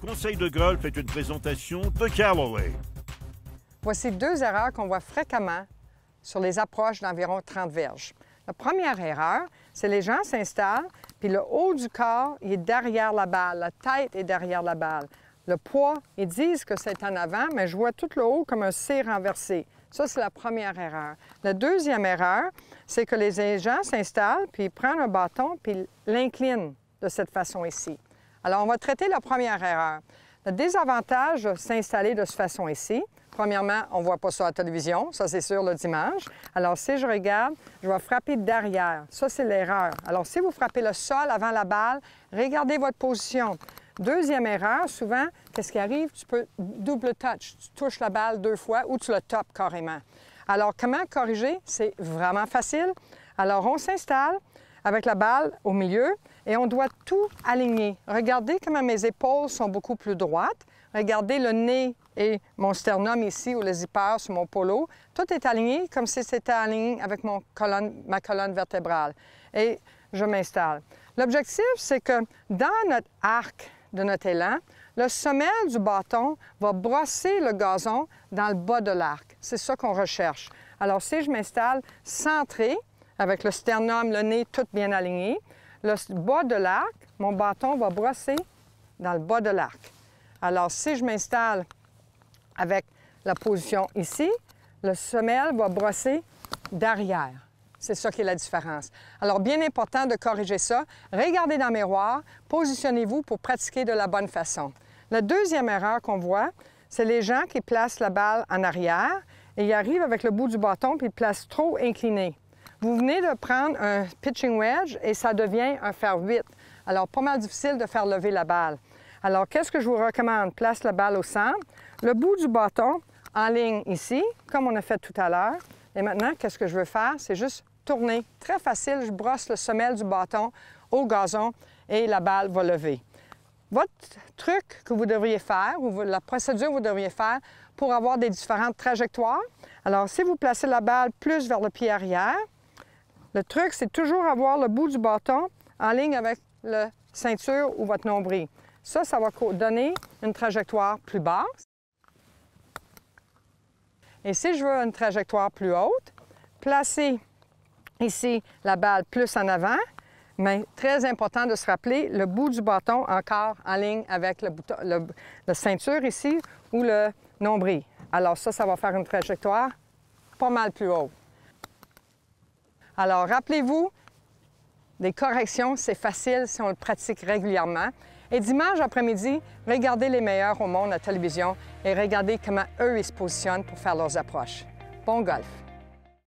Conseil de golf est une présentation de Callaway. Voici deux erreurs qu'on voit fréquemment sur les approches d'environ 30 verges. La première erreur, c'est les gens s'installent, puis le haut du corps il est derrière la balle, la tête est derrière la balle. Le poids, ils disent que c'est en avant, mais je vois tout le haut comme un C renversé. Ça, c'est la première erreur. La deuxième erreur, c'est que les gens s'installent, puis ils prennent un bâton, puis l'inclinent de cette façon ici. Alors, on va traiter la première erreur. Le désavantage de s'installer de cette façon ici, premièrement, on ne voit pas ça à la télévision, ça c'est sûr le dimanche. Alors, si je regarde, je vais frapper derrière. Ça, c'est l'erreur. Alors, si vous frappez le sol avant la balle, regardez votre position. Deuxième erreur, souvent, qu'est-ce qui arrive? Tu peux double touch. Tu touches la balle deux fois ou tu le topes carrément. Alors, comment corriger? C'est vraiment facile. Alors, on s'installe avec la balle au milieu et on doit tout aligner. Regardez comment mes épaules sont beaucoup plus droites. Regardez le nez et mon sternum ici ou le zipper sur mon polo. Tout est aligné comme si c'était aligné avec ma colonne vertébrale. Et je m'installe. L'objectif, c'est que dans notre arc de notre élan, le semelle du bâton va brosser le gazon dans le bas de l'arc. C'est ça qu'on recherche. Alors, si je m'installe centré, avec le sternum, le nez tout bien aligné, le bas de l'arc, mon bâton va brosser dans le bas de l'arc. Alors, si je m'installe avec la position ici, le semelle va brosser derrière. C'est ça qui est la différence. Alors, bien important de corriger ça. Regardez dans le miroir, positionnez-vous pour pratiquer de la bonne façon. La deuxième erreur qu'on voit, c'est les gens qui placent la balle en arrière et ils arrivent avec le bout du bâton puis ils placent trop incliné. Vous venez de prendre un pitching wedge et ça devient un fer 8. Alors, pas mal difficile de faire lever la balle. Alors, qu'est-ce que je vous recommande? Place la balle au centre, le bout du bâton en ligne ici, comme on a fait tout à l'heure. Et maintenant, qu'est-ce que je veux faire? C'est juste tourner. Très facile, je brosse le semelle du bâton au gazon et la balle va lever. Votre truc que vous devriez faire, ou la procédure que vous devriez faire pour avoir des différentes trajectoires, alors si vous placez la balle plus vers le pied arrière, le truc, c'est toujours avoir le bout du bâton en ligne avec la ceinture ou votre nombril. Ça va donner une trajectoire plus basse. Et si je veux une trajectoire plus haute, placez ici la balle plus en avant, mais très important de se rappeler le bout du bâton encore en ligne avec la ceinture ici ou le nombril. Alors ça va faire une trajectoire pas mal plus haute. Alors rappelez-vous, des corrections, c'est facile si on le pratique régulièrement. Et dimanche après-midi, regardez les meilleurs au monde à la télévision et regardez comment eux ils se positionnent pour faire leurs approches. Bon golf!